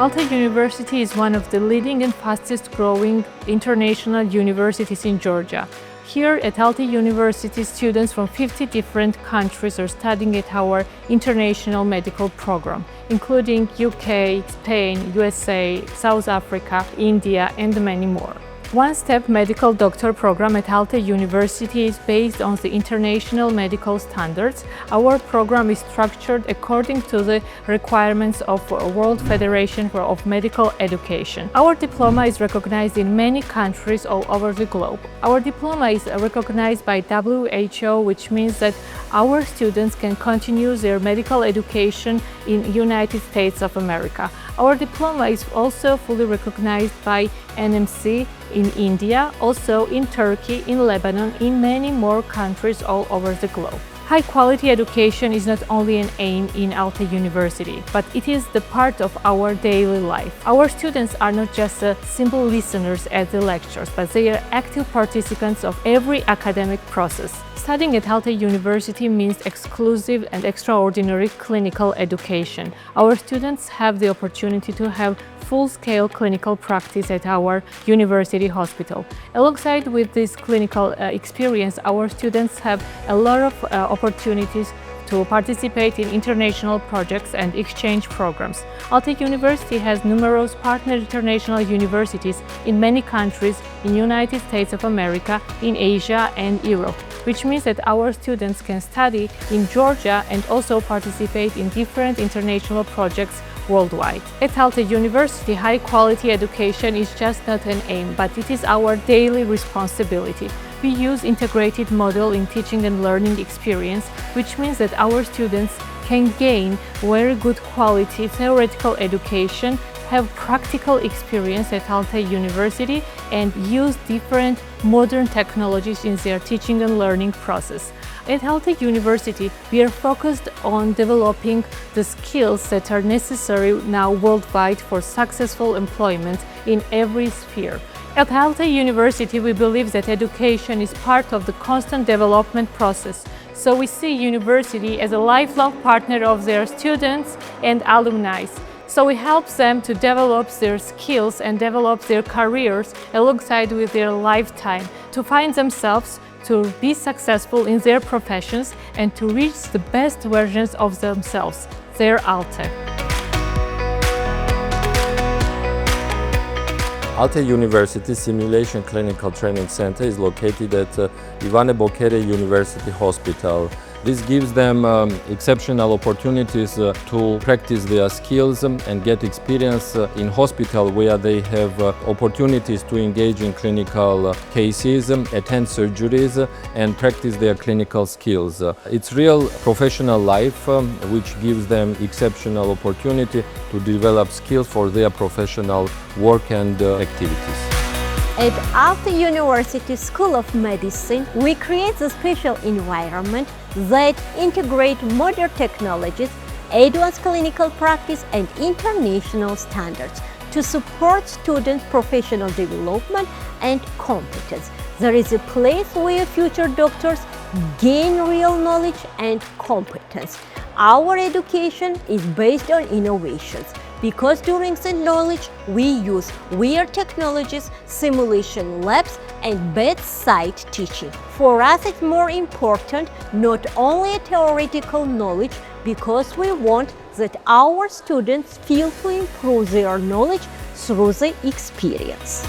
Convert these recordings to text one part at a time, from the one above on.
Alte University is one of the leading and fastest growing international universities in Georgia. Here at Alte University, students from 50 different countries are studying at our international medical program, including UK, Spain, USA, South Africa, India, and many more. One-step medical doctor program at Alte University is based on the international medical standards. Our program is structured according to the requirements of World Federation of Medical Education. Our diploma is recognized in many countries all over the globe. Our diploma is recognized by WHO, which means that our students can continue their medical education in the United States of America. Our diploma is also fully recognized by NMC in India, also in Turkey, in Lebanon, in many more countries all over the globe. High-quality education is not only an aim in Alte University, but it is the part of our daily life. Our students are not just simple listeners at the lectures, but they are active participants of every academic process. Studying at Alte University means exclusive and extraordinary clinical education. Our students have the opportunity to have full-scale clinical practice at our university hospital. Alongside with this clinical experience, our students have a lot of opportunities to participate in international projects and exchange programs. Alte University has numerous partner international universities in many countries in the United States of America, in Asia and Europe, which means that our students can study in Georgia and also participate in different international projects worldwide. At Alte University, high-quality education is just not an aim, but it is our daily responsibility. We use integrated model in teaching and learning experience, which means that our students can gain very good quality theoretical education, have practical experience at Alte University, and use different modern technologies in their teaching and learning process. At Alte University, we are focused on developing the skills that are necessary now worldwide for successful employment in every sphere. At Alte University, we believe that education is part of the constant development process. So we see university as a lifelong partner of their students and alumni. So we help them to develop their skills and develop their careers alongside with their lifetime, to find themselves, to be successful in their professions and to reach the best versions of themselves, their Alte. Alte University Simulation Clinical Training Center is located at Ivane Bokere University Hospital. This gives them exceptional opportunities to practice their skills and get experience in hospital where they have opportunities to engage in clinical cases, attend surgeries and practice their clinical skills. It's real professional life which gives them exceptional opportunity to develop skills for their professional work and activities. At Alte University School of Medicine, we create a special environment that integrates modern technologies, advanced clinical practice and international standards to support students' professional development and competence. There is a place where future doctors gain real knowledge and competence. Our education is based on innovations, because during the knowledge we use weird technologies, simulation labs and bedside teaching. For us it's more important not only a theoretical knowledge, because we want that our students feel to improve their knowledge through the experience.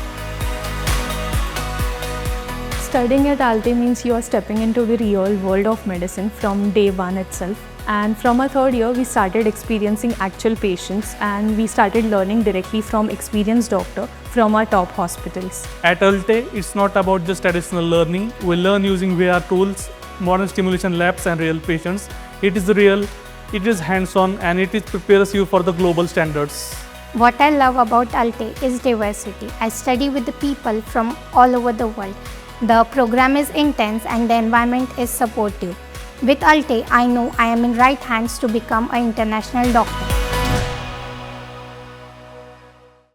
Studying at Alte means you are stepping into the real world of medicine from day one itself. And from our third year, we started experiencing actual patients and we started learning directly from experienced doctors from our top hospitals. At Alte, it's not about just traditional learning. We learn using VR tools, modern stimulation labs and real patients. It is real, it is hands-on and it prepares you for the global standards. What I love about Alte is diversity. I study with the people from all over the world. The program is intense and the environment is supportive. With Alte, I know I am in right hands to become an international doctor.